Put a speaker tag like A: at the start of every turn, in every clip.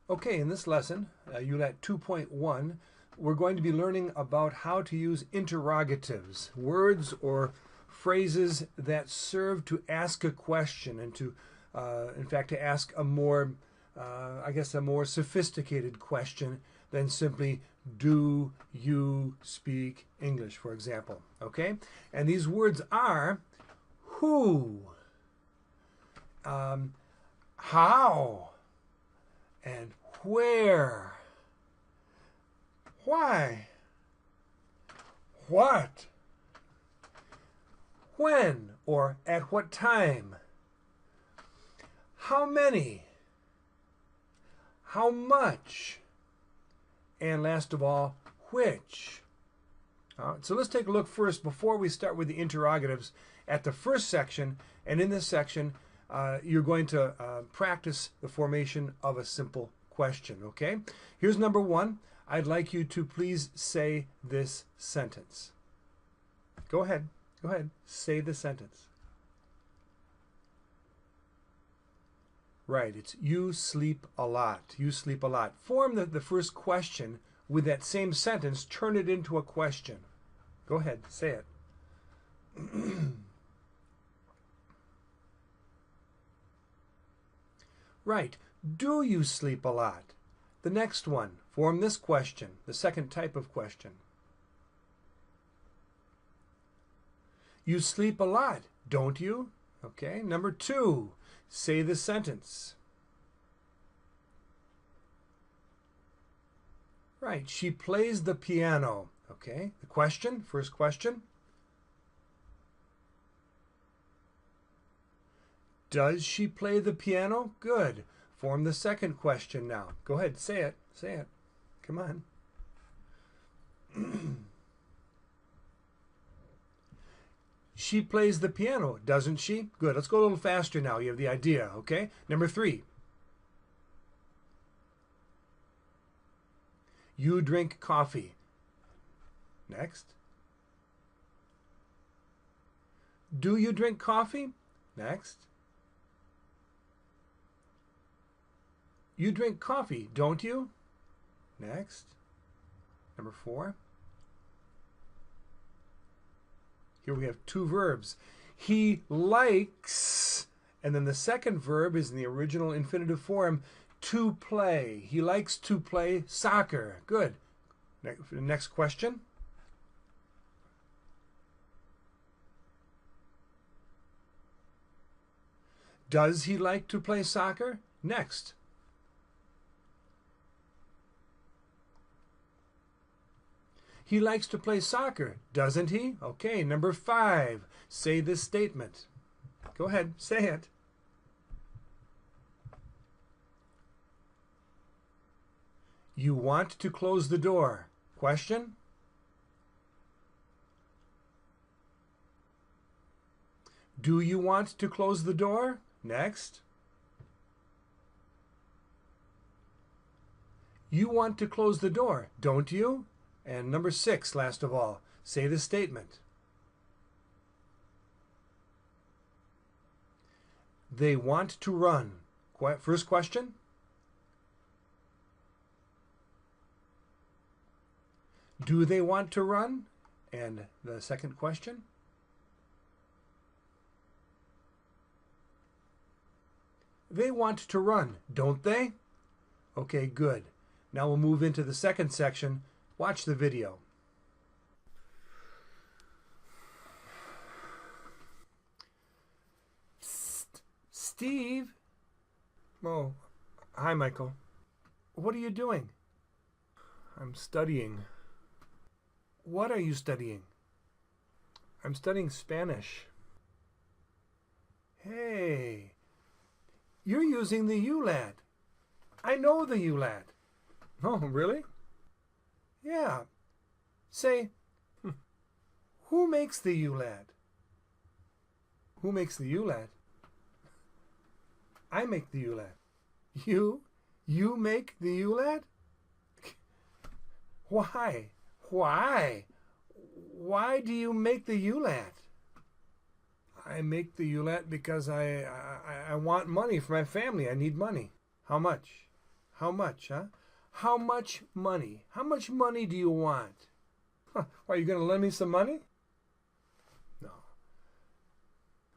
A: Okay, in this lesson, ULAT 2.1, we're going to be learning about how to use interrogatives, words or phrases that serve to ask a question and to, in fact, to ask a more, a more sophisticated question than simply, do you speak English, for example, okay? And these words are who, how, and where, why, what, when or at what time, how many, how much, and last of all, which. So let's take a look first, before we start with the interrogatives, at the first section. And in this section, you're going to practice the formation of a simple question, okay? Here's number one. I'd like you to please say this sentence. Go ahead. Go ahead. Say the sentence. Right, it's you sleep a lot. You sleep a lot. Form the first question with that same sentence. Turn it into a question. Go ahead. Say it. Right. Do you sleep a lot? The next one. Form this question, the second type of question. You sleep a lot, don't you? Okay. Number two. Say the sentence. Right. She plays the piano. Okay. The question, first question. Does she play the piano? Good. Form the second question now. Go ahead. Say it. Say it. Come on. She plays the piano, doesn't she? Good. Let's go a little faster now. You have the idea, okay? Number three. You drink coffee. Next. Do you drink coffee? Next. You drink coffee, don't you? Next. Number four. Here we have two verbs. He likes, and then the second verb is in the original infinitive form, to play. He likes to play soccer. Good. Next question. Does he like to play soccer? Next. He likes to play soccer, doesn't he? Okay, number five. Say this statement. Go ahead, say it. You want to close the door. Question? Do you want to close the door? Next. You want to close the door, don't you? And number six, last of all, say the statement. They want to run. First question. Do they want to run? And the second question. They want to run, don't they? Okay, good. Now we'll move into the second section. Watch the video. Steve? Oh, hi, Michael. What are you doing? I'm studying. What are you studying? I'm studying Spanish. Hey, you're using the ULAT. I know the ULAT. Oh, really? Yeah. Say, who makes the ULAT? Who makes the ULAT? I make the ULAT. You? You make the ULAT? Why? Why? Why do you make the ULAT? I make the ULAT because I want money for my family. I need money. How much? How much, huh? How much money? How much money do you want? Huh, are you going to lend me some money? No.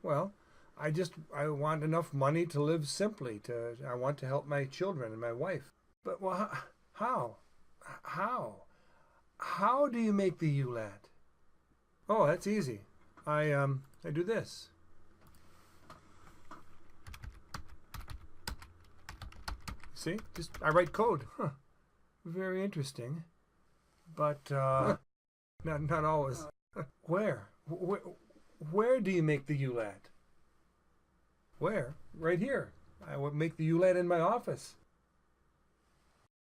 A: Well, I want enough money to live simply. I want to help my children and my wife. But well, how? How do you make the ULAT? Oh, that's easy. I do this. See? I write code. Huh. Very interesting. But not always. Where do you make the ULAT? Where? Right here. I would make the ULAT in my office.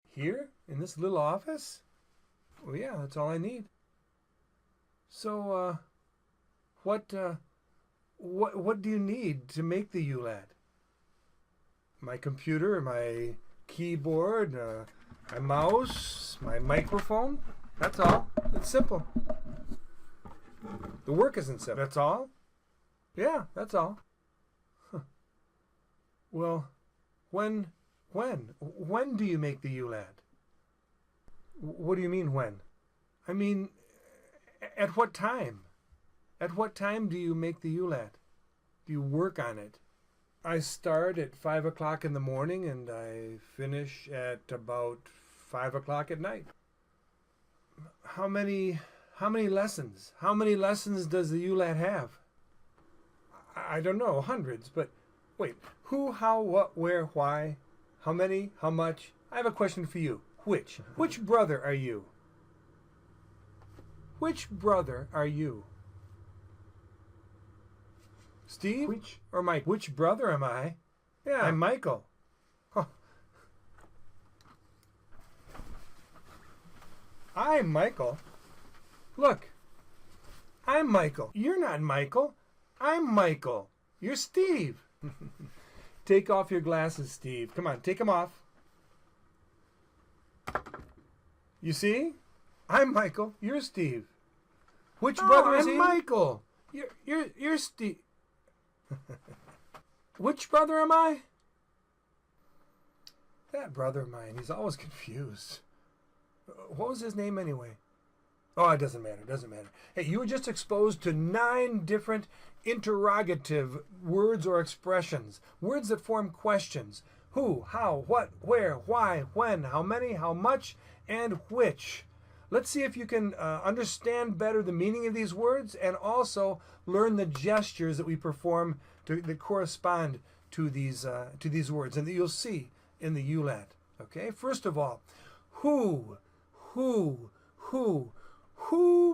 A: Here? In this little office? Well, yeah, that's all I need. So, what do you need to make the ULAT? My computer, my keyboard, my mouse, my microphone. That's all. It's simple. The work isn't simple. That's all? Yeah, that's all. Huh. Well, when do you make the ULAT? What do you mean when? I mean, at what time? At what time do you make the ULAT? Do you work on it? I start at 5 o'clock in the morning and I finish at about 5 o'clock at night. How many lessons? How many lessons does the ULAT have? I don't know, hundreds, but wait, who, how, what, where, why, how many, how much? I have a question for you. Which? Which brother are you? Which brother are you? Steve? Or Mike? Which brother am I? Yeah, I'm Michael. Huh. I'm Michael. Look, I'm Michael. You're not Michael. I'm Michael. You're Steve. Take off your glasses, Steve. Come on, take them off. You see? I'm Michael. You're Steve. Which brother is he? I'm Michael. You're Steve. Which brother am I? That brother of mine. He's always confused. What was his name anyway? Oh, it doesn't matter. It doesn't matter. Hey, you were just exposed to 9 different interrogative words or expressions. Words that form questions. Who, how, what, where, why, when, how many, how much, and which. Let's see if you can understand better the meaning of these words and also learn the gestures that we perform that correspond to these words and that you'll see in the ULAT. Okay, first of all, who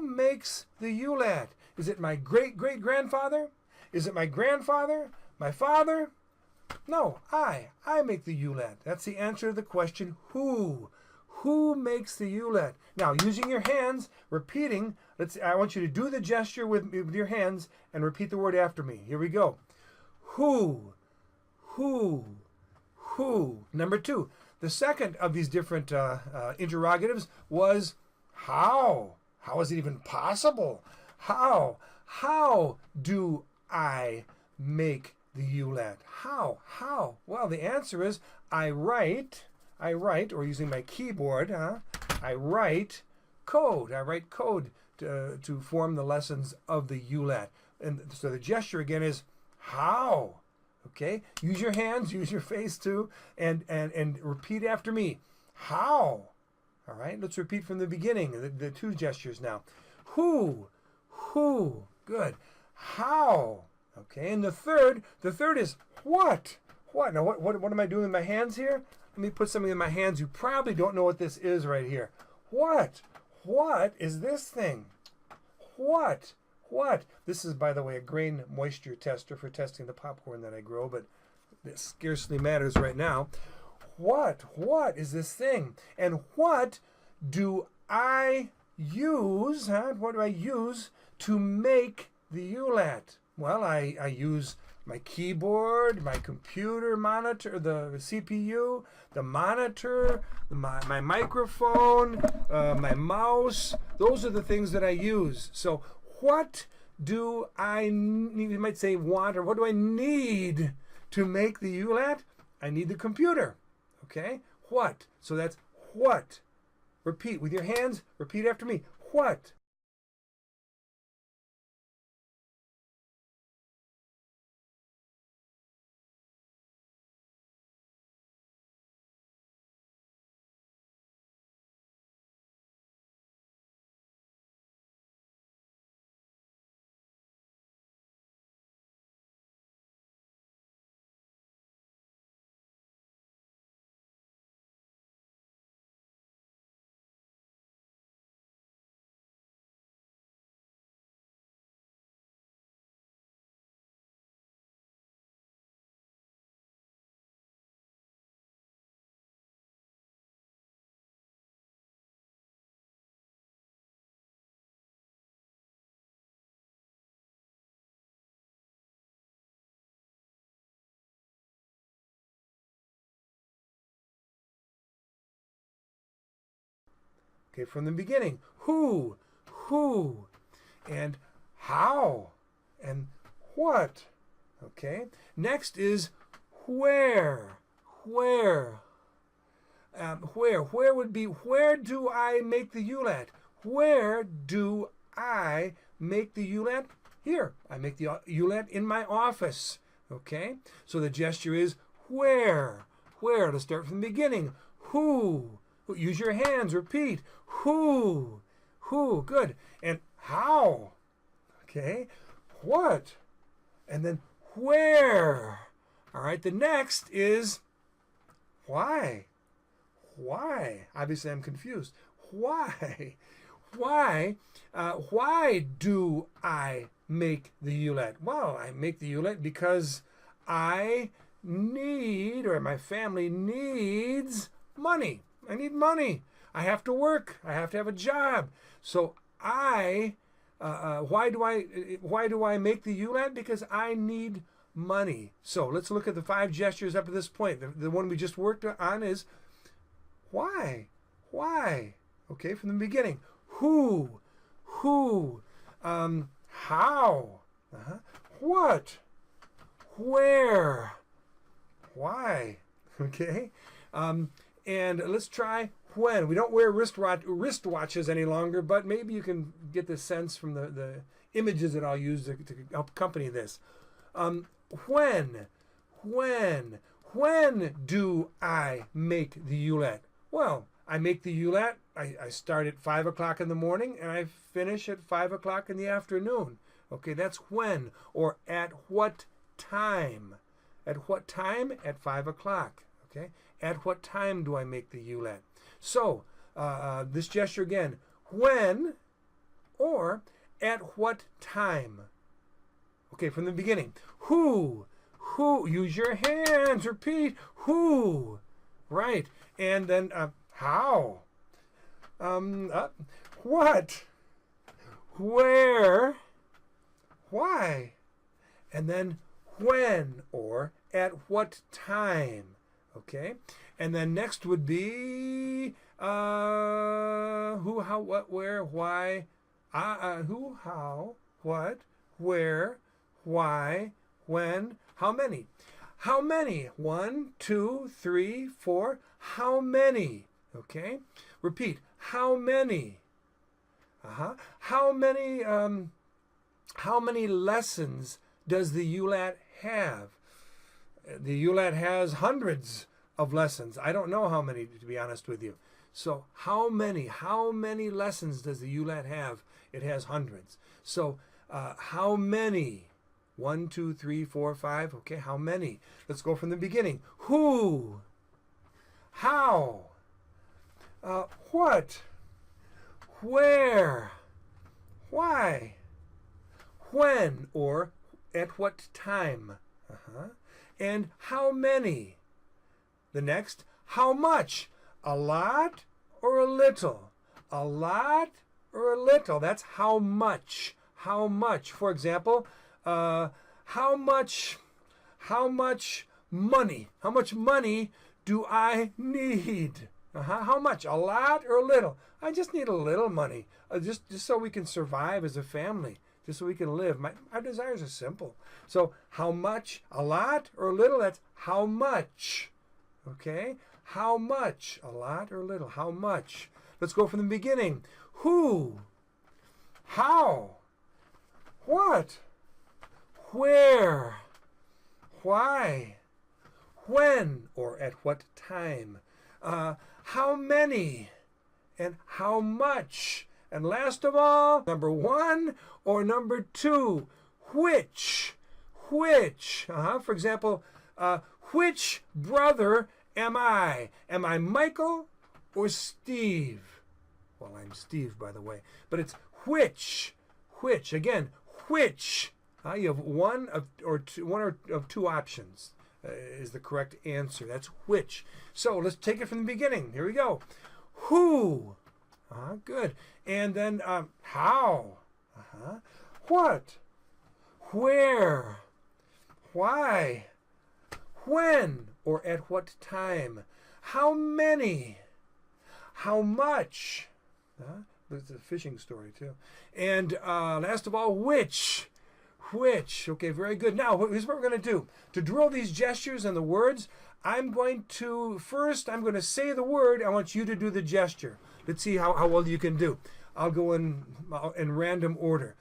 A: makes the ULAT? Is it my great-great-grandfather? Is it my grandfather? My father? No, I make the ULAT. That's the answer to the question, who? Who makes the ULAT? Now, using your hands, repeating, I want you to do the gesture with your hands and repeat the word after me. Here we go. Who? Number 2, the second of these different interrogatives was how? How is it even possible? How? How do I make the ULAT? How? Well, the answer is I write, or using my keyboard, I write code. I write code to form the lessons of the ULAT. And so the gesture again is how. Okay? Use your hands, use your face too, and repeat after me. How? All right? Let's repeat from the beginning, the 2 gestures now. Who? Good. How? Okay, and the third is what? What? Now, what am I doing with my hands here? Let me put something in my hands. You probably don't know what this is right here. What? What is this thing? What? This is, by the way, a grain moisture tester for testing the popcorn that I grow, but it scarcely matters right now. What is this thing? And what do I use? What do I use to make the ULAT? Well, I use my keyboard, my computer monitor, the CPU, the monitor, my microphone, my mouse. Those are the things that I use. So what do I need? You might say want, or what do I need to make the ULAT? I need the computer. Okay? what. So that's what. Repeat with your hands. Repeat after me. What? Okay, from the beginning. Who, and how, and what. Okay, next is where. Where would be, where do I make the ULAT? Where do I make the ULAT? Here, I make the ULAT in my office. Okay, so the gesture is where. Where, let's start from the beginning. Who, use your hands, repeat. Who, good. And how, okay. What, and then where. All right, the next is why. Why? Obviously, I'm confused. Why? Why do I make the ULAT? Well, I make the ULAT because I need, or my family needs money. I need money. I have to work. I have to have a job. So why do I make the ULAT? Because I need money. So let's look at the 5 gestures up to this point. The one we just worked on is why? Why? Okay, from the beginning. Who? How? What? Where? Why? Okay. And let's try when. We don't wear wristwatches any longer, but maybe you can get the sense from the images that I'll use to help accompany this. When do I make the ULAT? Well, I make the ULAT, I start at 5 o'clock in the morning and I finish at 5 o'clock in the afternoon. Okay, that's when, or at what time. At what time? At 5 o'clock. Okay, at what time do I make the ULAT? So, this gesture again, when or at what time. Okay, from the beginning. Who, use your hands, repeat, who, right, and then how, what, where, why, and then when or at what time. Okay, and then next would be who, how, what, where, why, who, how, what, where, why, when, how many. How many? 1, 2, 3, 4. How many? Okay, repeat. How many? How many lessons does the ULAT have? The ULAT has hundreds of lessons. I don't know how many, to be honest with you. So how many lessons does the ULAT have? It has hundreds. So how many? 1, 2, 3, 4, 5. Okay, how many? Let's go from the beginning. Who? How? What? Where? Why? When or at what time? And how many? The next, how much? A lot or a little? A lot or a little? That's how much. How much? For example, how much money? How much money do I need? How much? A lot or a little? I just need a little money, just so we can survive as a family, just so we can live. Our desires are simple. So how much? A lot or a little? That's how much. Okay? How much? A lot or little? How much? Let's go from the beginning. Who? How? What? Where? Why? When or at what time? How many? And how much? And last of all, number 1 or number 2? Which? Which? For example, which brother am I? Am I Michael or Steve? Well, I'm Steve, by the way. But it's which? Which? Again, which? You have one of two options is the correct answer. That's which. So let's take it from the beginning. Here we go. Who? Good. And then how? What? Where? Why? When or at what time? How many? How much? It's a fishing story too. And last of all, which? Which? Okay, very good. Now, here's what we're going to do. To drill these gestures and the words, I'm going to say the word. I want you to do the gesture. Let's see how well you can do. I'll go in random order.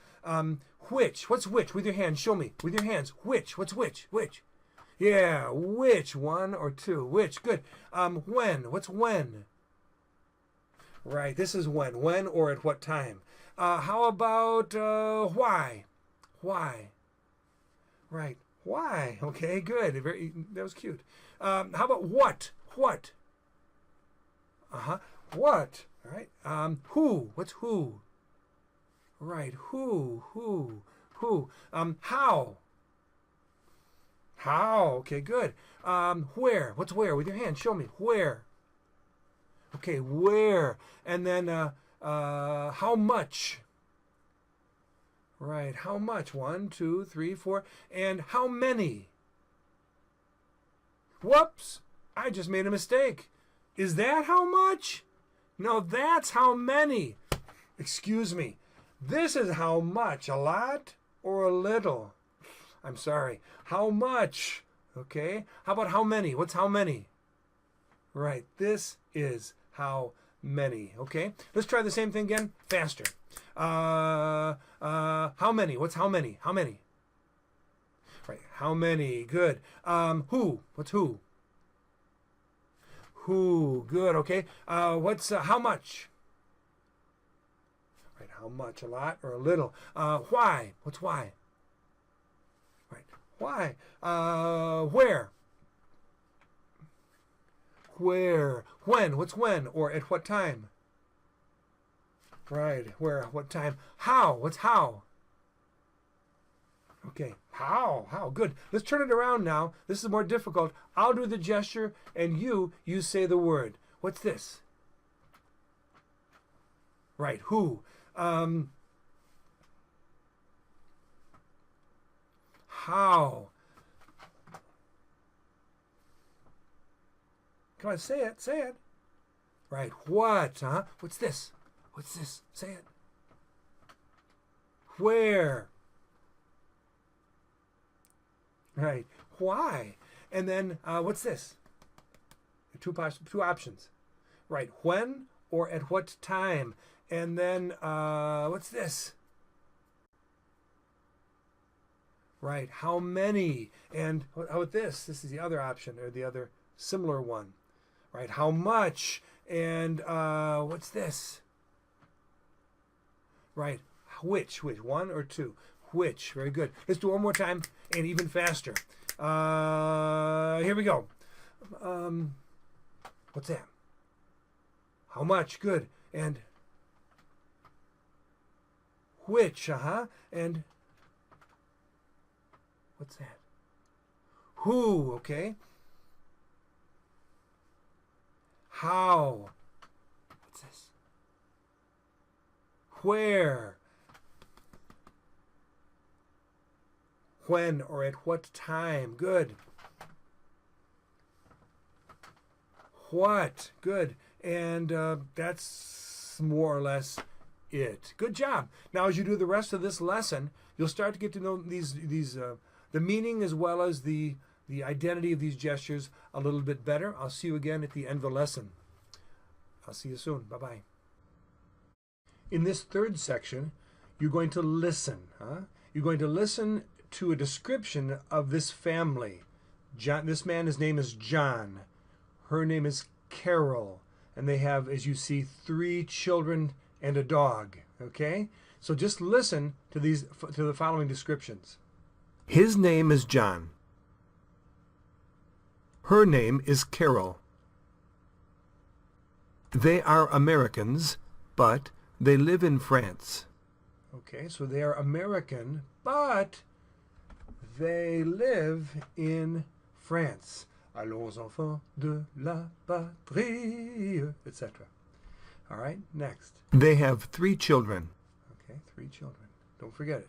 A: Which? What's which? With your hands. Show me. With your hands. Which? What's which? Which? Yeah, which? 1 or 2. Which? Good. When? What's when? Right, this is when. When or at what time? How about why? Why? Right. Why? Okay, good. That was cute. How about what? What? What? All right. Who? What's who? Right. Who? How? How? Okay, good. Where? What's where? With your hand. Show me. Where? Okay, where? And then how much? Right, how much? 1, 2, 3, 4. And how many? Whoops! I just made a mistake. Is that how much? No, that's how many. Excuse me. This is how much. A lot or a little? I'm sorry. How much? Okay. How about how many? What's how many? Right, this is how many. Okay, let's try the same thing again, faster. How many? What's how many? How many? Right, how many? Good. Who? What's who? Who? Good. Okay. What's how much? Right, how much? A lot or a little? Why? What's why? Right, why? Where? Where? When? What's when? Or at what time? Right. Where? What time? How? What's how? Okay. How? How? Good. Let's turn it around now. This is more difficult. I'll do the gesture and you say the word. What's this? Right. Who? How? Come on, say it, say it. Right, what, What's this? What's this? Say it. Where? Right, why? And then, what's this? Two options. Right, when or at what time? And then, what's this? Right, how many? And how about this? This is the other option, or the other similar one. Right, how much? And what's this? Right, which? 1 or 2? Which? Very good. Let's do it one more time and even faster. Here we go. What's that? How much? Good. And which? And what's that? Who? Okay. How? What's this? Where? When or at what time? Good. What? Good. And that's more or less it. Good job. Now, as you do the rest of this lesson, you'll start to get to know these the meaning as well as the the identity of these gestures a little bit better. I'll see you again at the end of the lesson. I'll see you soon. Bye-bye. In this third section, you're going to listen. You're going to listen to a description of this family. This man, his name is John. Her name is Carol. And they have, as you see, 3 children and a dog. Okay? So just listen to the following descriptions. His name is John. Her name is Carol. They are Americans, but they live in France. Okay, so they are American, but they live in France. Allons enfants de la patrie, etc. All right, next. They have 3 children. Okay, 3 children. Don't forget it.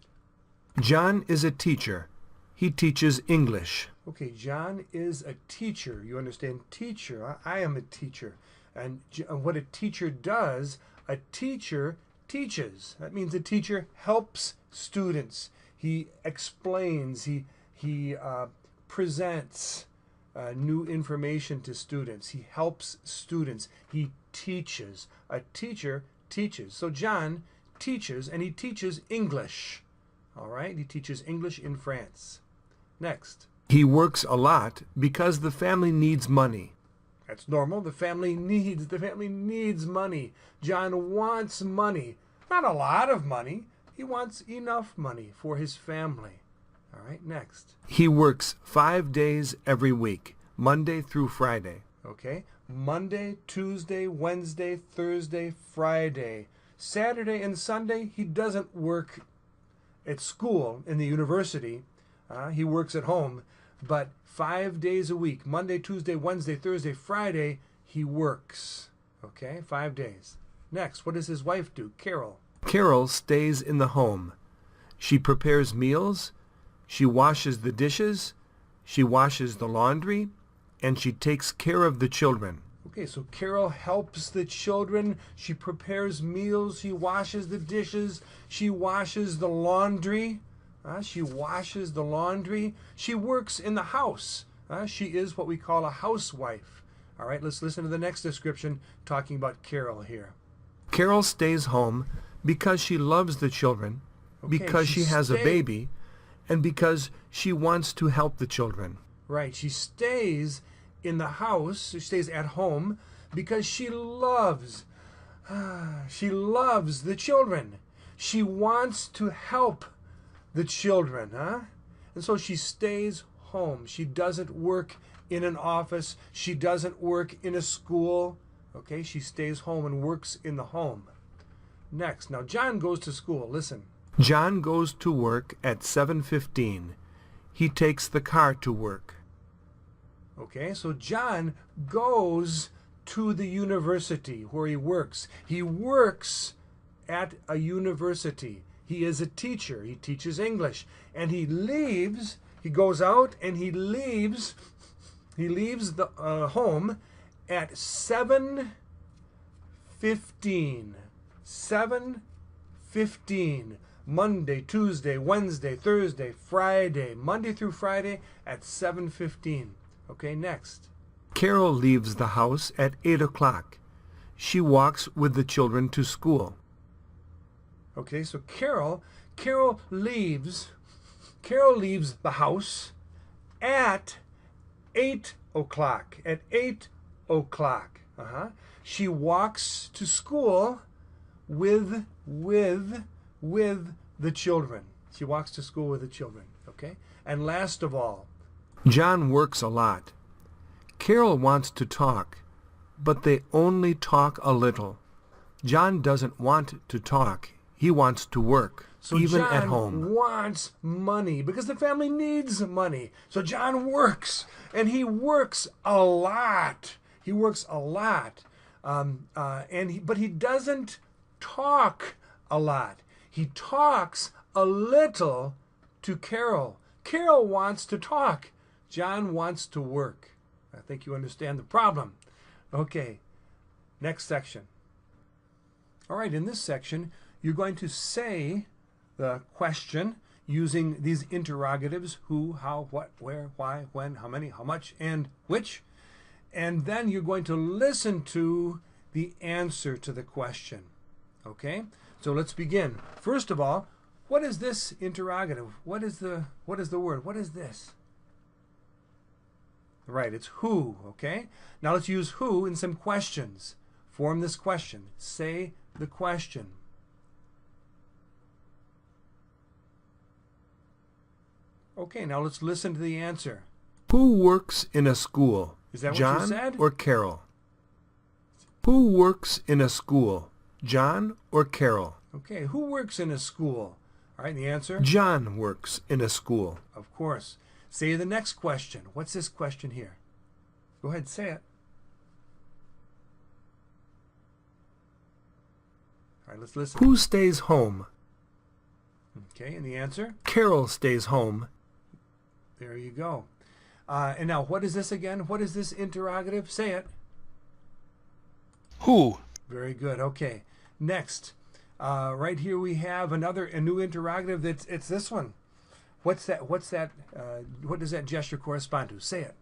A: John is a teacher. He teaches English. Okay, John is a teacher. You understand? Teacher. I am a teacher. And what a teacher does, a teacher teaches. That means a teacher helps students. He explains. He presents new information to students. He helps students. He teaches. A teacher teaches. So John teaches, and he teaches English. All right? He teaches English in France. Next. He works a lot because the family needs money. That's normal. The family needs money. John wants money. Not a lot of money. He wants enough money for his family. All right, next. He works 5 days every week, Monday through Friday. Okay, Monday, Tuesday, Wednesday, Thursday, Friday. Saturday and Sunday, he doesn't work at school in the university. He works at home, but 5 days a week, Monday, Tuesday, Wednesday, Thursday, Friday, he works. Okay, 5 days. Next, what does his wife do? Carol. Carol stays in the home. She prepares meals, she washes the dishes, she washes the laundry, and she takes care of the children. Okay, so Carol helps the children. She prepares meals, she washes the dishes, she washes the laundry. She washes the laundry. She works in the house. She is what we call a housewife. All right, let's listen to the next description talking about Carol here. Carol stays home because she loves the children, because she has a baby, and because she wants to help the children. Right, she stays in the house, she stays at home because she loves the children. She wants to help the children, And so she stays home. She doesn't work in an office. She doesn't work in a school. Okay, she stays home and works in the home. Next, now John goes to school. Listen. John goes to work at 7:15. He takes the car to work. Okay, so John goes to the university where he works. He works at a university. He is a teacher. He teaches English. And he goes out and he leaves the home at 7:15. 7:15. Monday, Tuesday, Wednesday, Thursday, Friday. Monday through Friday at 7:15. Okay, next. Carol leaves the house at 8 o'clock. She walks with the children to school. Okay, so Carol leaves the house at 8 o'clock. At 8 o'clock. She walks to school with the children. She walks to school with the children. Okay? And last of all, John works a lot. Carol wants to talk, but they only talk a little. John doesn't want to talk. He wants to work, so even John at home. John wants money because the family needs money. So John works, and he works a lot. He works a lot, but he doesn't talk a lot. He talks a little to Carol. Carol wants to talk. John wants to work. I think you understand the problem. Okay, next section. All right, in this section, you're going to say the question using these interrogatives: who, how, what, where, why, when, how many, how much, and which. And then you're going to listen to the answer to the question. Okay? So let's begin. First of all, what is this interrogative? What is the word? What is this? Right, it's who, okay? Now let's use who in some questions. Form this question. Say the question. Okay, now let's listen to the answer.
B: Who works in a school?
A: Is that what
B: John
A: you said?
B: or Carol? Who works in a school? John or Carol?
A: Okay, who works in a school? All right, the answer?
B: John works in a school.
A: Of course. Say the next question. What's this question here? Go ahead, say it. All right, let's listen.
B: Who stays home?
A: Okay, and the answer?
B: Carol stays home.
A: There you go. And now, what is this again? What is this interrogative? Say it.
B: Who?
A: Very good. Okay. Next, right here we have a new interrogative. It's this one. What's that? What does that gesture correspond to? Say it.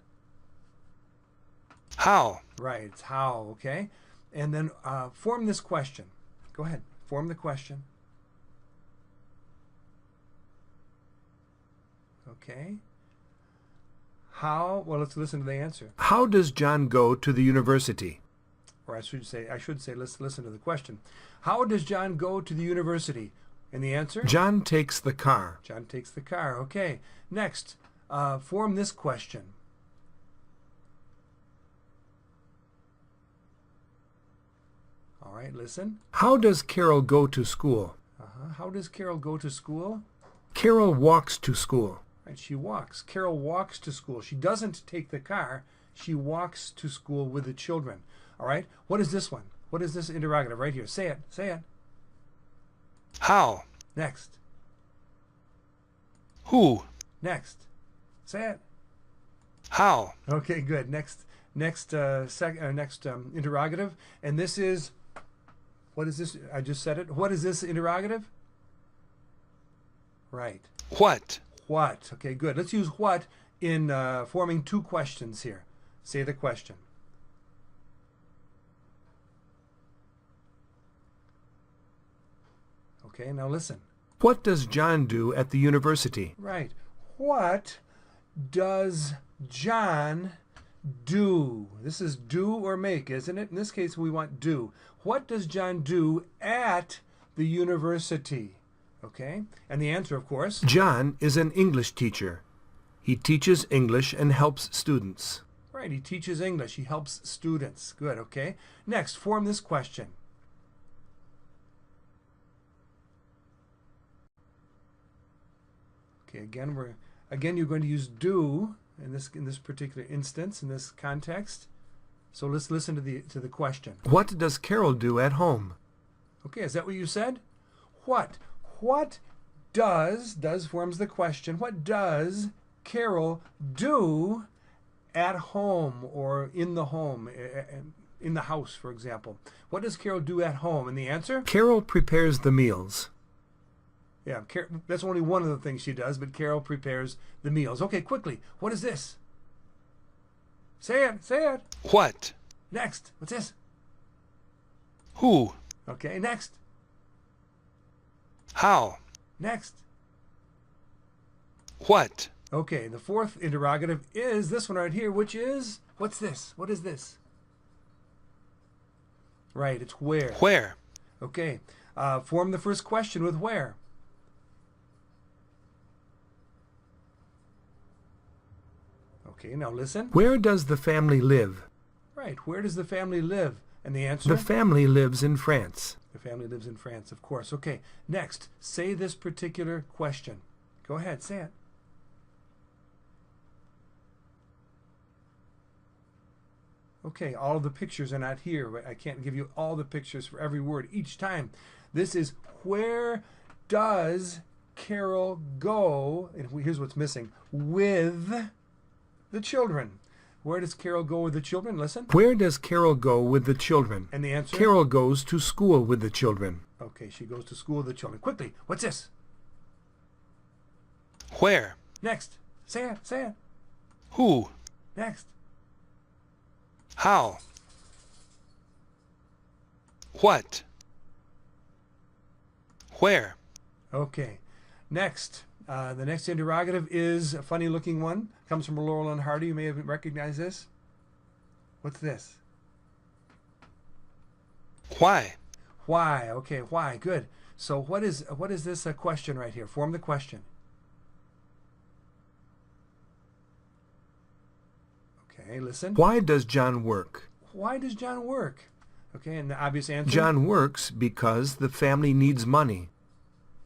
B: How?
A: Right. It's how. Okay. And then form this question. Go ahead. Form the question. Okay. How? Well, let's listen to the answer.
B: How does John go to the university?
A: Or I should say, let's listen to the question. How does John go to the university? And the answer?
B: John takes the car.
A: John takes the car. Okay. Next, form this question. All right, listen.
B: How does Carol go to school?
A: How does Carol go to school?
B: Carol walks to school.
A: Right, she walks. Carol walks to school. She doesn't take the car. She walks to school with the children. All right. What is this one? What is this interrogative right here? Say it. Say it.
B: How?
A: Next.
B: Who?
A: Next. Say it.
B: How?
A: Okay, good. Next interrogative. And this is, what is this? I just said it. What is this interrogative? Right.
B: What?
A: What? Okay, good. Let's use what in forming two questions here. Say the question. Okay, now listen.
B: What does John do at the university?
A: Right. What does John do? This is do or make, isn't it? In this case, we want do. What does John do at the university? Okay, and the answer, of course?
B: John is an English teacher. He teaches English and helps students.
A: Right, he teaches English. He helps students. Good, okay. Next, form this question. Okay, again you're going to use do in this particular instance, in this context. So let's listen to the question.
B: What does Carol do at home?
A: Okay, is that what you said? What does forms the question. What does Carol do at home or in the home, in the house, for example? What does Carol do at home? And the answer?
B: Carol prepares the meals.
A: Yeah, that's only one of the things she does, but Carol prepares the meals. Okay, quickly. What is this? Say it. Say it.
B: What?
A: Next. What's this?
B: Who?
A: Okay, next.
B: How?
A: Next.
B: What?
A: Okay, the fourth interrogative is this one right here, which is, what's this? What is this? Right, it's where.
B: Where?
A: Okay, form the first question with where. Okay, now listen.
B: Where does the family live?
A: Right, where does the family live? And the answer?
B: The family lives in France.
A: The family lives in France, of course. Okay, next, say this particular question. Go ahead, say it. Okay, all of the pictures are not here, but I can't give you all the pictures for every word each time. This is, where does Carol go, and here's what's missing, with the children. Where does Carol go with the children? Listen.
B: Where does Carol go with the children?
A: And the answer?
B: Carol goes to school with the children.
A: Okay, she goes to school with the children. Quickly, what's this?
C: Where?
A: Next. Say it. Say it.
C: Who?
A: Next.
C: How? What? Where?
A: Okay. Next. The next interrogative is a funny looking one. Comes from Laurel and Hardy. You may have recognized this. What's this?
C: Why?
A: Why? Okay, why? Good. So what is this question right here? Form the question. Okay, listen.
B: Why does John work?
A: Why does John work? Okay, and the obvious answer?
B: John works because the family needs money.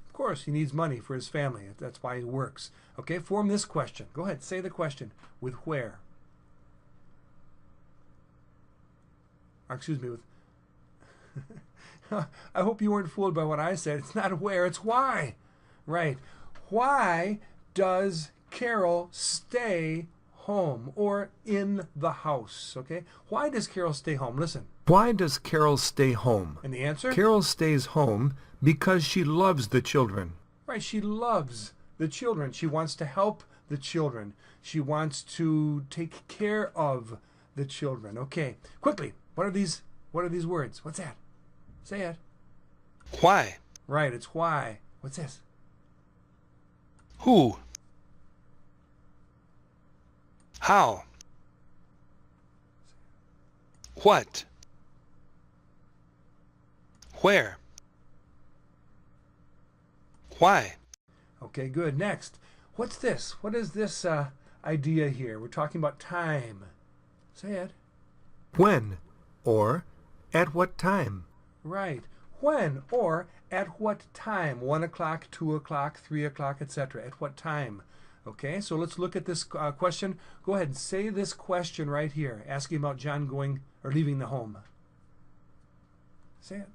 A: Of course, he needs money for his family. That's why he works. Okay, form this question. Go ahead, say the question. With where? Or, excuse me, with... I hope you weren't fooled by what I said. It's not where, it's why. Right. Why does Carol stay home or in the house? Okay. Why does Carol stay home? Listen.
B: Why does Carol stay home?
A: And the answer?
B: Carol stays home because she loves the children.
A: Right. She loves the children. She wants to help the children. She wants to take care of the children. Okay. Quickly. What are these words? What's that? Say it.
C: Why?
A: Right, it's why. What's this?
C: Who? How? What? Where? Why?
A: Okay, good. Next. What's this? What is this idea here? We're talking about time. Say it.
B: When or at what time?
A: Right. When or at what time? 1 o'clock, 2 o'clock, 3 o'clock, etc. At what time? Okay, so let's look at this question. Go ahead and say this question right here, asking about John going or leaving the home. Say it.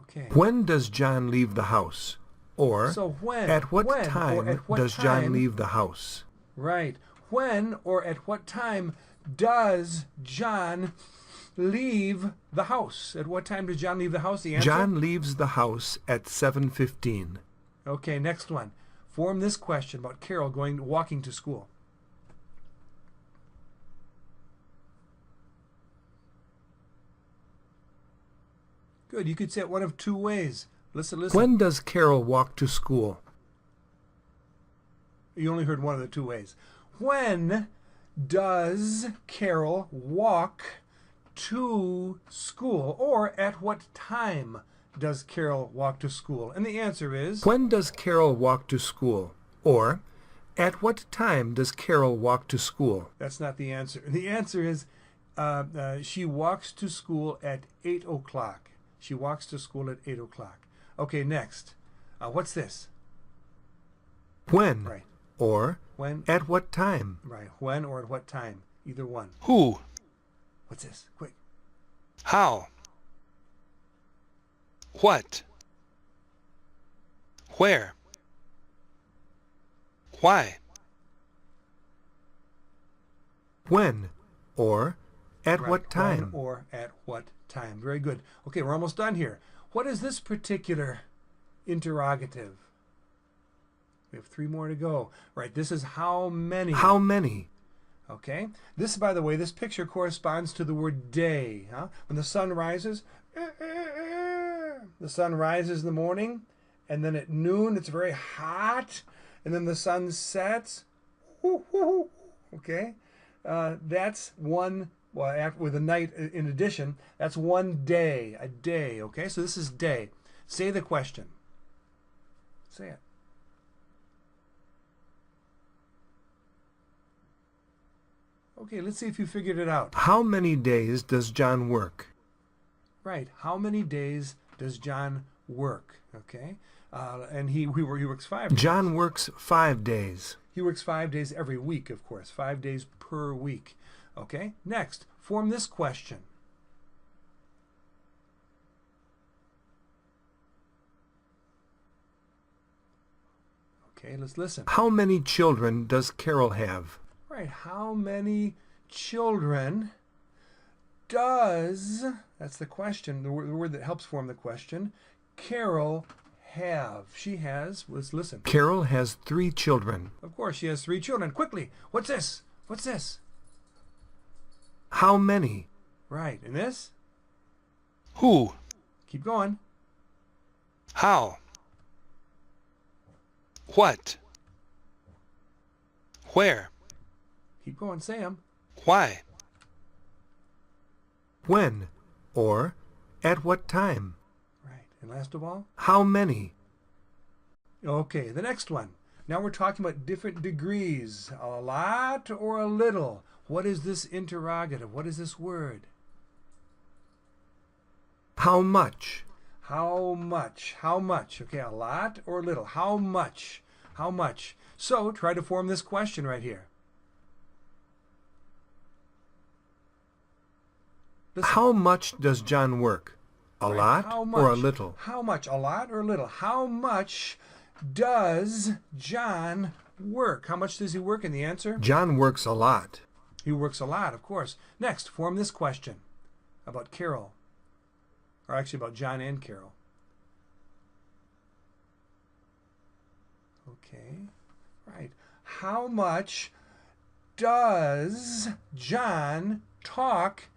A: Okay.
B: When does John leave the house? Or
A: So when?
B: at what
A: when,
B: time
A: or at what
B: does
A: time,
B: John leave the house?
A: Right. When or at what time does John leave the house? At what time does John leave the house? The answer?
B: John leaves the house at 7:15.
A: Okay, next one. Form this question about Carol walking to school. Good. You could say it one of two ways. Listen.
B: When does Carol walk to school?
A: You only heard one of the two ways. When does Carol walk to school? Or at what time does Carol walk to school? And the answer is...
B: When does Carol walk to school? Or at what time does Carol walk to school?
A: That's not the answer. The answer is she walks to school at 8 o'clock. She walks to school at 8 o'clock. Okay, next. What's this?
B: When?
A: Right.
B: Or
A: When?
B: at what time?
A: Right. When or at what time? Either one.
C: Who?
A: What's this? Quick.
C: How? What? Where? Why?
B: When? Or at
A: Right.
B: what time?
A: When or at what time? Very good. Okay, we're almost done here. What is this particular interrogative? We have 3 more to go. Right, this is how many.
B: How many?
A: Okay. This, by the way, this picture corresponds to the word day. Huh? When the sun rises, the sun rises in the morning, and then at noon it's very hot, and then the sun sets. Okay. That's one, well, with a night in addition, that's one day, a day. Okay, so this is day. Say the question. Say it. Okay, let's see if you figured it out.
B: How many days does John work?
A: Right. How many days does John work? Okay. And he works 5 days.
B: John works 5 days.
A: He works 5 days every week, of course. 5 days per week. Okay. Next, form this question. Okay, let's listen.
B: How many children does Carol have?
A: Right. How many children does, That's the question, the word that helps form the question. Carol have. She has, let's listen.
B: Carol has 3 children.
A: Of course, she has 3 children. Quickly, what's this? What's this?
B: How many?
A: Right, and this?
C: Who?
A: Keep going.
C: How? What? Where?
A: Keep going, say 'em.
C: Why?
B: When or at what time?
A: Right, and last of all?
B: How many?
A: Okay, the next one. Now we're talking about different degrees. A lot or a little. What is this interrogative? What is this word?
B: How much?
A: How much? How much? Okay, a lot or little. How much? How much? So try to form this question right here. Listen.
B: How much does John work? A
A: Right,
B: lot
A: how
B: or a
A: much?
B: little?
A: How much? A lot or a little? How much does John work? How much does he work? And the answer?
B: John works a lot.
A: He works a lot, of course. Next, form this question about Carol. Or actually about John and Carol. Okay, right. How much does John talk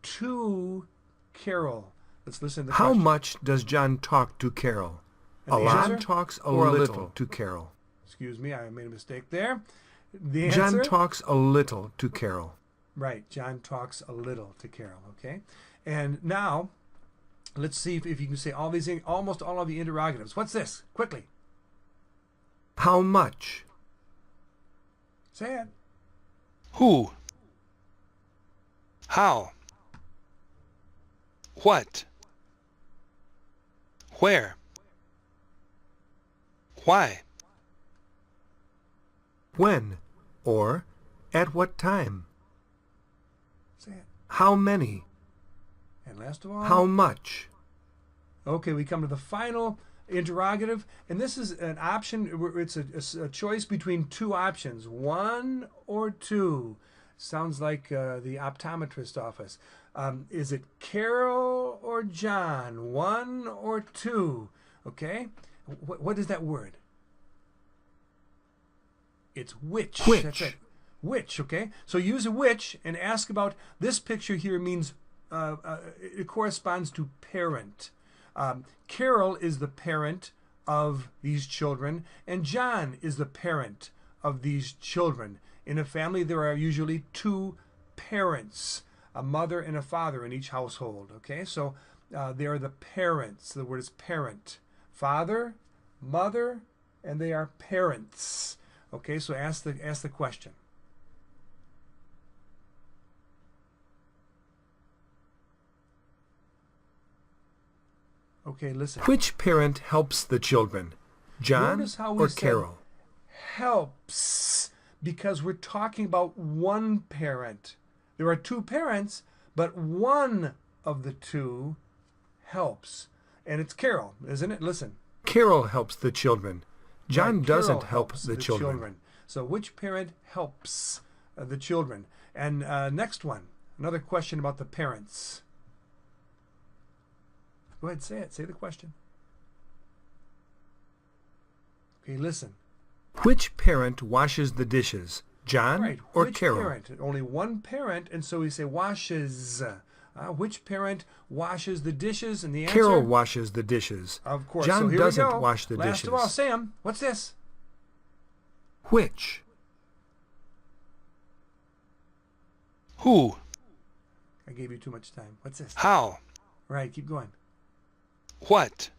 A: to Carol? Let's listen to the
B: How
A: question.
B: much does John talk to Carol?
A: And
B: A
A: the
B: lot
A: answer?
B: talks a
A: Or a
B: little
A: little?
B: to Carol.
A: Excuse me, I made a mistake there. The
B: John
A: answer?
B: talks a little to Carol.
A: Right, John talks a little to Carol, okay? And now, let's see if you can say all these, almost all of the interrogatives. What's this? Quickly.
B: How much?
A: Say it.
C: Who? How? What? Where? Why?
B: When or at what time?
A: Say it.
B: How many?
A: And last of all?
B: How much?
A: Okay, we come to the final interrogative, and this is an option. It's a choice between 2 options, 1 or 2. Sounds like the optometrist office. Is it Carol or John? 1 or 2? Okay, what is that word? It's which.
B: Which.
A: That's right. Which. Okay, so use a which and ask about this picture here. Means it corresponds to parent. Carol is the parent of these children, and John is the parent of these children. In a family, there are usually 2 parents, a mother and a father in each household. Okay, so they are the parents. The word is parent. Father, mother, and they are parents. Okay, so ask the question. Okay, listen.
B: Which parent helps the children? John
A: Notice how we
B: or
A: said
B: Carol?
A: helps, because we're talking about one parent. There are 2 parents, but one of the 2 helps. And it's Carol, isn't it? Listen.
B: Carol helps the children. John
A: Right, Carol
B: doesn't help
A: helps
B: the children.
A: So which parent helps the children? And next one, another question about the parents. Go ahead, say it. Say the question. Okay, listen.
B: Which parent washes the dishes? John
A: Right,
B: or
A: which
B: Carol?
A: parent? Only one parent, and so we say washes. Which parent washes the dishes? And the answer?
B: Carol washes the dishes.
A: Of course.
B: John
A: so here
B: doesn't
A: we go.
B: wash the
A: Last
B: dishes.
A: of all, Sam, what's this?
B: Which?
C: Who?
A: I gave you too much time. What's this?
C: How?
A: Right, keep going.
C: What?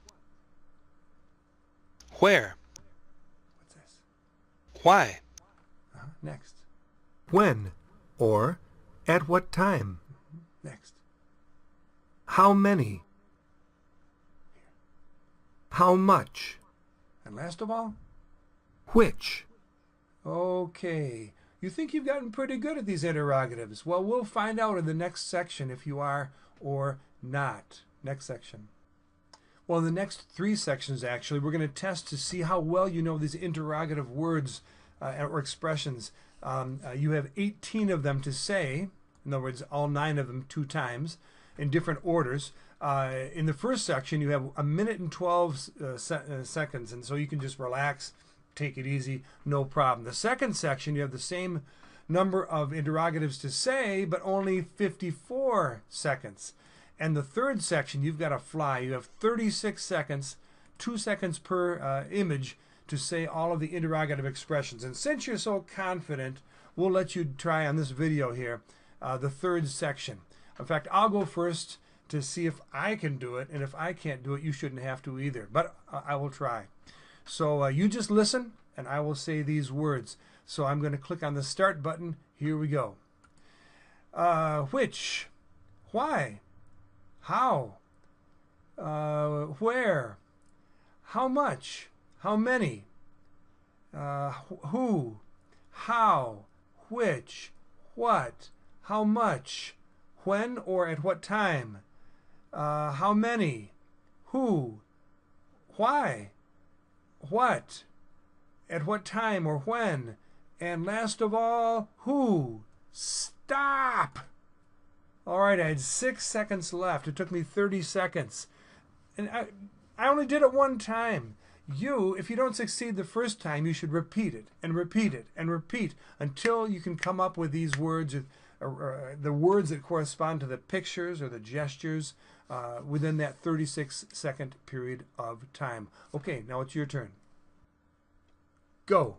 C: Where?
A: What's this?
C: Why?
A: Next.
B: When or at what time?
A: Next.
B: How many? How much?
A: And last of all?
B: Which?
A: Okay. You think you've gotten pretty good at these interrogatives. Well, we'll find out in the next section if you are or not. Next section. Well, in the next 3 sections, actually, we're going to test to see how well you know these interrogative words or expressions. You have 18 of them to say. In other words, all 9 of them 2 times. in different orders. In the first section, you have 1 minute and 12 seconds, and so you can just relax, take it easy, no problem. The second section, you have the same number of interrogatives to say, but only 54 seconds. And the third section, you've got to fly. You have 36 seconds, 2 seconds per image to say all of the interrogative expressions. And since you're so confident, we'll let you try on this video here the third section. In fact, I'll go first to see if I can do it, and if I can't do it, you shouldn't have to either, but I will try. So you just listen, and I will say these words. So I'm going to click on the start button. Here we go. Which, why, how, where, how much, how many, who, how, which, what, how much, when or at what time, how many, who, why, what, at what time or when, and last of all, who. Stop! All right, I had 6 seconds left. It took me 30 seconds. And I only did it one time. If you don't succeed the first time, you should repeat it and repeat it and repeat until you can come up with these words, the words that correspond to the pictures or the gestures within that 36-second period of time. Okay, now it's your turn. Go.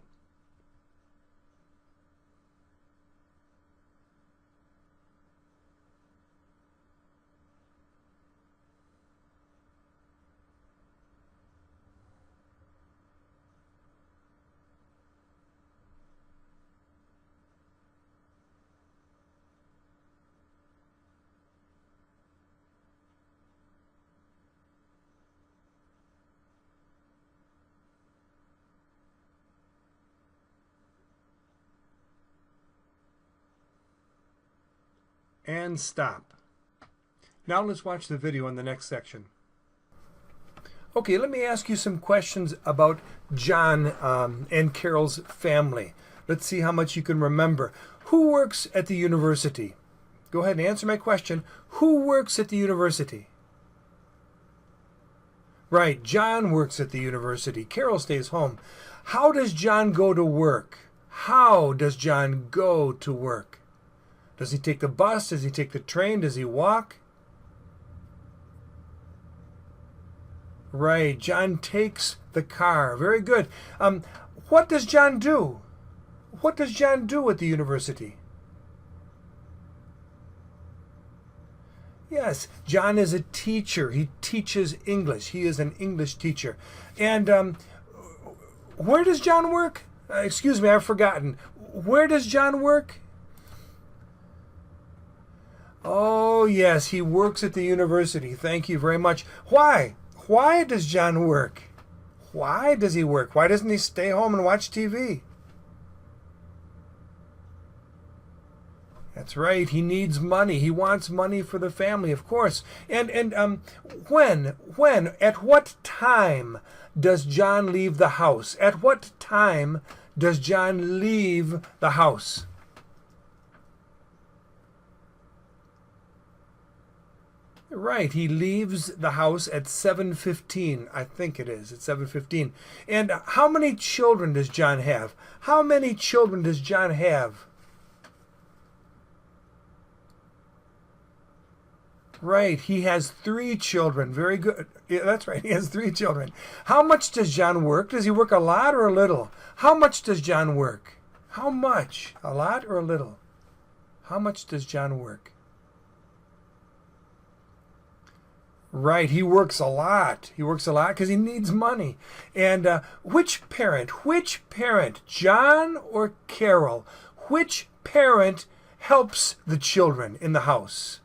A: And stop. Now let's watch the video in the next section. Okay, let me ask you some questions about John and Carol's family. Let's see how much you can remember. Who works at the university? Go ahead and answer my question. Who works at the university? Right, John works at the university. Carol stays home. How does John go to work? How does John go to work? Does he take the bus? Does he take the train? Does he walk? Right, John takes the car. Very good. What does John do? What does John do at the university? Yes, John is a teacher. He teaches English. He is an English teacher. And where does John work? Excuse me, I've forgotten. Where does John work? Oh, yes, he works at the university. Thank you very much. Why? Why does John work? Why does he work? Why doesn't he stay home and watch TV? That's right. He needs money. He wants money for the family, of course. And when, at what time does John leave the house? At what time does John leave the house? Right, he leaves the house at 7:15. I think it is. It's 7:15. And how many children does John have? How many children does John have? Right, he has 3 children. Very good. Yeah, that's right, he has 3 children. How much does John work? Does he work a lot or a little? How much does John work? How much? A lot or a little? How much does John work? Right, he works a lot. He works a lot because he needs money. And which parent, John or Carol, which parent helps the children in the house?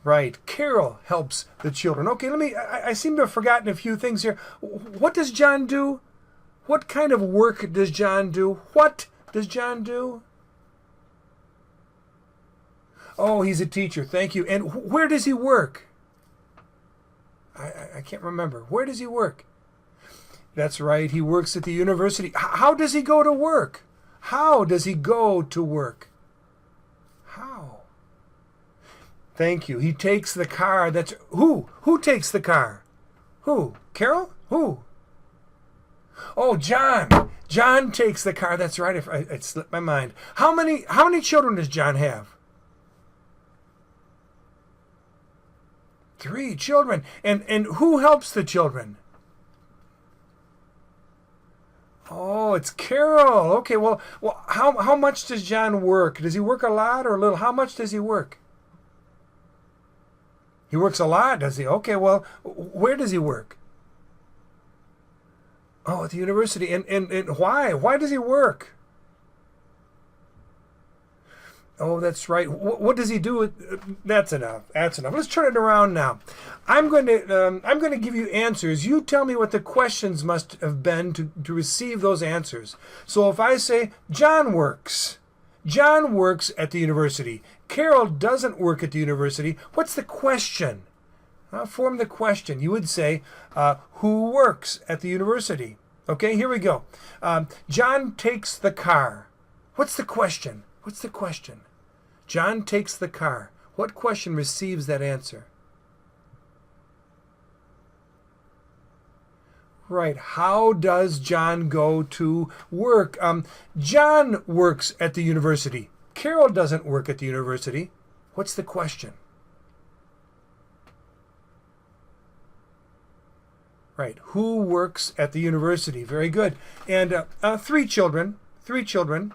A: Right, Carol helps the children. Okay, I seem to have forgotten a few things here. What does John do? What kind of work does John do? What does John do? Oh, he's a teacher. Thank you. And where does he work? I can't remember. Where does he work? That's right. He works at the university. How does he go to work? How does he go to work? How? Thank you. He takes the car. That's who? Who takes the car? Who? Carol? Who? Oh, John. John takes the car. That's right. It slipped my mind. How many children does John have? 3 children. And who helps the children? Oh, it's Carol. Okay, well, how much does John work? Does he work a lot or a little? How much does he work? He works a lot, does he? Okay, well, where does he work? Oh, at the university. And why? Why does he work? Oh, that's right. What does he do? That's enough. That's enough. Let's turn it around now. I'm going to give you answers. You tell me what the questions must have been to receive those answers. So if I say John works at the university. Carol doesn't work at the university. What's the question? Form the question. You would say, who works at the university? Okay, here we go. John takes the car. What's the question? What's the question? John takes the car. What question receives that answer? Right. How does John go to work? John works at the university. Carol doesn't work at the university. What's the question? Right. Who works at the university? Very good. And 3 children. 3 children.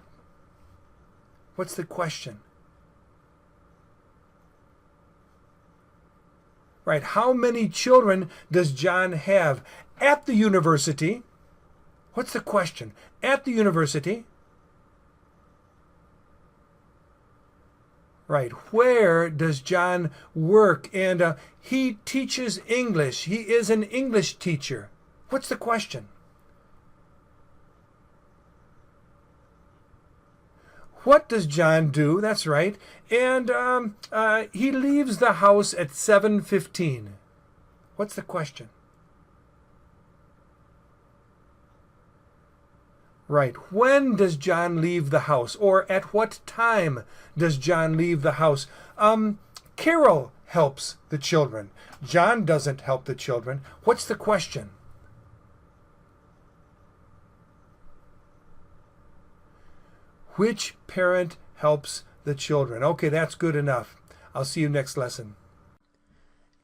A: What's the question? Right. How many children does John have at the university? What's the question? At the university. Right. Where does John work? And he teaches English. He is an English teacher. What's the question? What does John do? That's right. And he leaves the house at 7:15. What's the question? Right. When does John leave the house? Or at what time does John leave the house? Carol helps the children. John doesn't help the children. What's the question? Which parent helps the children? Okay, that's good enough. I'll see you next lesson.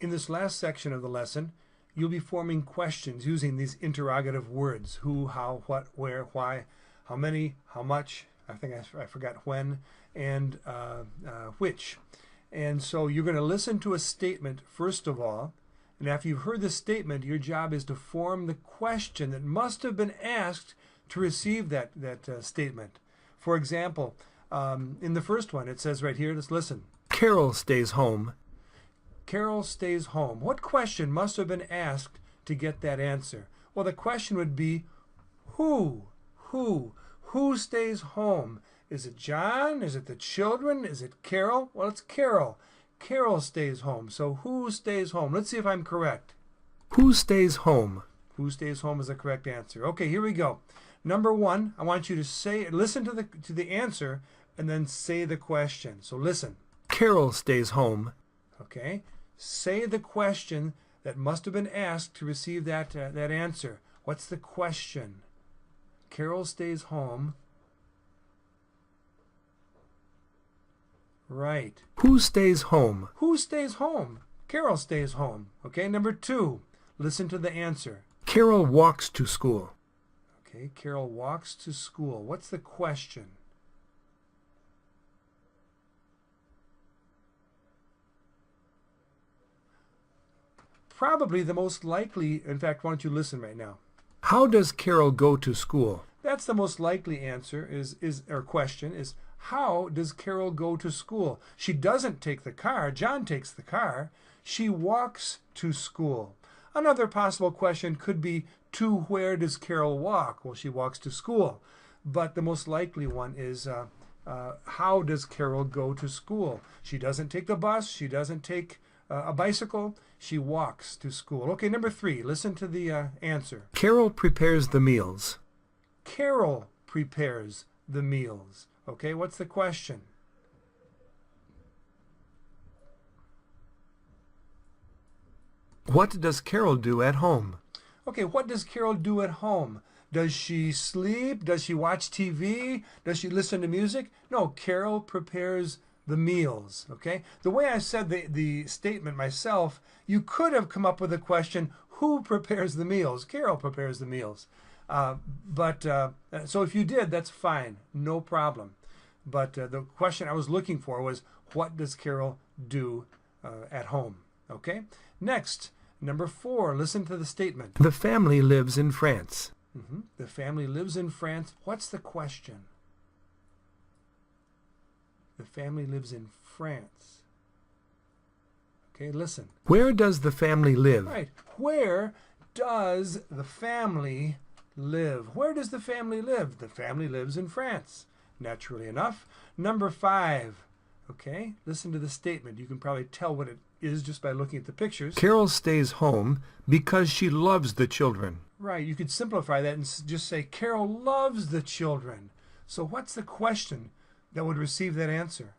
A: In this last section of the lesson, you'll be forming questions using these interrogative words. Who, how, what, where, why, how many, how much, I think I forgot when, and which. And so you're going to listen to a statement first of all, and after you've heard the statement, your job is to form the question that must have been asked to receive that statement. For example, in the first one, it says right here, let's listen.
B: Carol stays home.
A: Carol stays home. What question must have been asked to get that answer? Well, the question would be, who stays home? Is it John? Is it the children? Is it Carol? Well, it's Carol. Carol stays home. So who stays home? Let's see if I'm correct.
B: Who stays home?
A: Who stays home is the correct answer. Okay, here we go. Number 1, I want you to listen to the answer and then say the question. So listen.
B: Carol stays home.
A: Okay. Say the question that must have been asked to receive that answer. What's the question? Carol stays home. Right.
B: Who stays home?
A: Who stays home? Carol stays home. Okay, number 2, listen to the answer.
B: Carol walks to school.
A: Okay, Carol walks to school. What's the question? Probably the most likely, in fact, why don't you listen right now?
B: How does Carol go to school?
A: That's the most likely answer or question is, how does Carol go to school? She doesn't take the car. John takes the car. She walks to school. Another possible question could be, to where does Carol walk? Well, she walks to school. But the most likely one is, how does Carol go to school? She doesn't take the bus. She doesn't take a bicycle. She walks to school. Okay, number 3, listen to the answer.
B: Carol prepares the meals.
A: Carol prepares the meals? Okay, what's the question?
B: What does Carol do at home?
A: Okay, what does Carol do at home? Does she sleep? Does she watch TV? Does she listen to music? No, Carol prepares the meals, okay? The way I said the statement myself, you could have come up with a question, who prepares the meals? Carol prepares the meals. So if you did, that's fine, no problem. But the question I was looking for was, what does Carol do at home? Okay, next, number 4, listen to the statement.
B: The family lives in France.
A: The family lives in France. What's the question? The family lives in France. Okay, listen.
B: Where does the family live?
A: Right. Where does the family live? Where does the family live? The family lives in France. Naturally enough. Number 5. Okay, listen to the statement. You can probably tell what it is just by looking at the pictures.
B: Carol stays home because she loves the children.
A: Right, you could simplify that and just say, Carol loves the children. So what's the question that would receive that answer?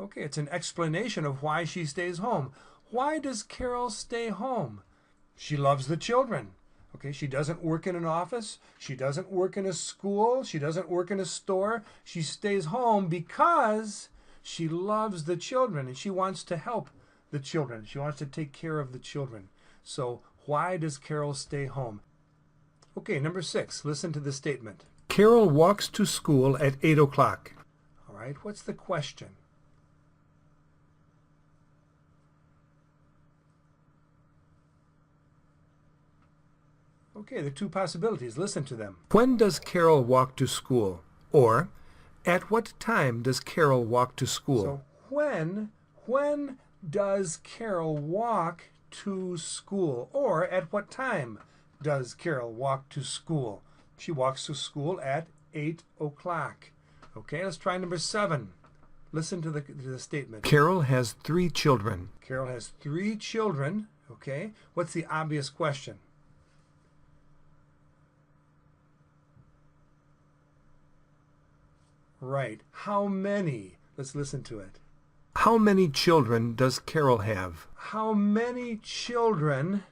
A: Okay, it's an explanation of why she stays home. Why does Carol stay home? She loves the children. Okay, she doesn't work in an office. She doesn't work in a school. She doesn't work in a store. She stays home because she loves the children and she wants to help the children. She wants to take care of the children. So why does Carol stay home? Okay, number 6, listen to the statement.
B: Carol walks to school at 8 o'clock.
A: All right, what's the question? Okay, the 2 possibilities. Listen to them.
B: When does Carol walk to school? Or, at what time does Carol walk to school?
A: So when does Carol walk to school? Or at what time does Carol walk to school? She walks to school at 8 o'clock. Okay, let's try number 7. Listen to the statement.
B: Carol has 3 children.
A: Carol has 3 children. Okay, what's the obvious question? Right. How many? Let's listen to it.
B: How many children does Carol have?
A: How many children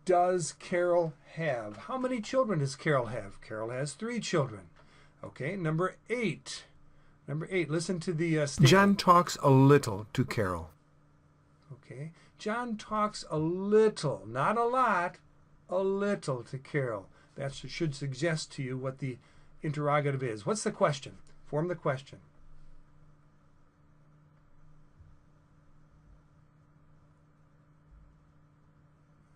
A: does Carol have? How many children does Carol have? Carol has 3 children. Okay, number 8. Number 8, listen to the statement.
B: John talks a little to Carol.
A: Okay, John talks a little, not a lot, a little to Carol. That should suggest to you what the interrogative is. What's the question? Form the question.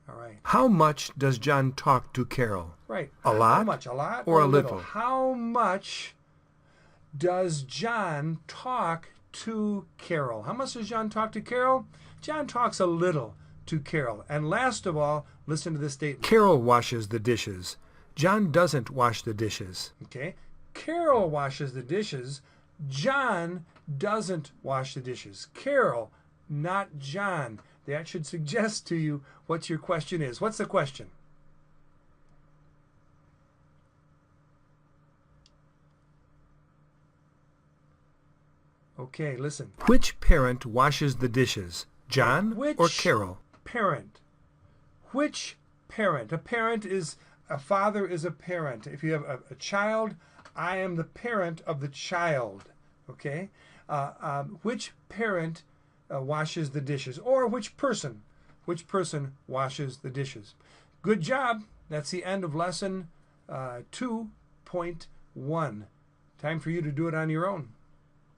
A: All right.
B: How much does John talk to Carol?
A: Right.
B: A lot?
A: How much? A lot
B: or a
A: little?
B: little?
A: How much does John talk to Carol? How much does John talk to Carol? John talks a little to Carol. And last of all, listen to this statement.
B: Carol washes the dishes. John doesn't wash the dishes.
A: Okay. Carol washes the dishes. John doesn't wash the dishes. Carol, not John. That should suggest to you what your question is. What's the question? Okay, listen.
B: Which parent washes the dishes? John
A: Which
B: or Carol?
A: Parent. Which parent? A father is a parent. If you have a child, I am the parent of the child. Okay? Which parent washes the dishes? Or which person? Which person washes the dishes? Good job. That's the end of lesson 2.1. Time for you to do it on your own.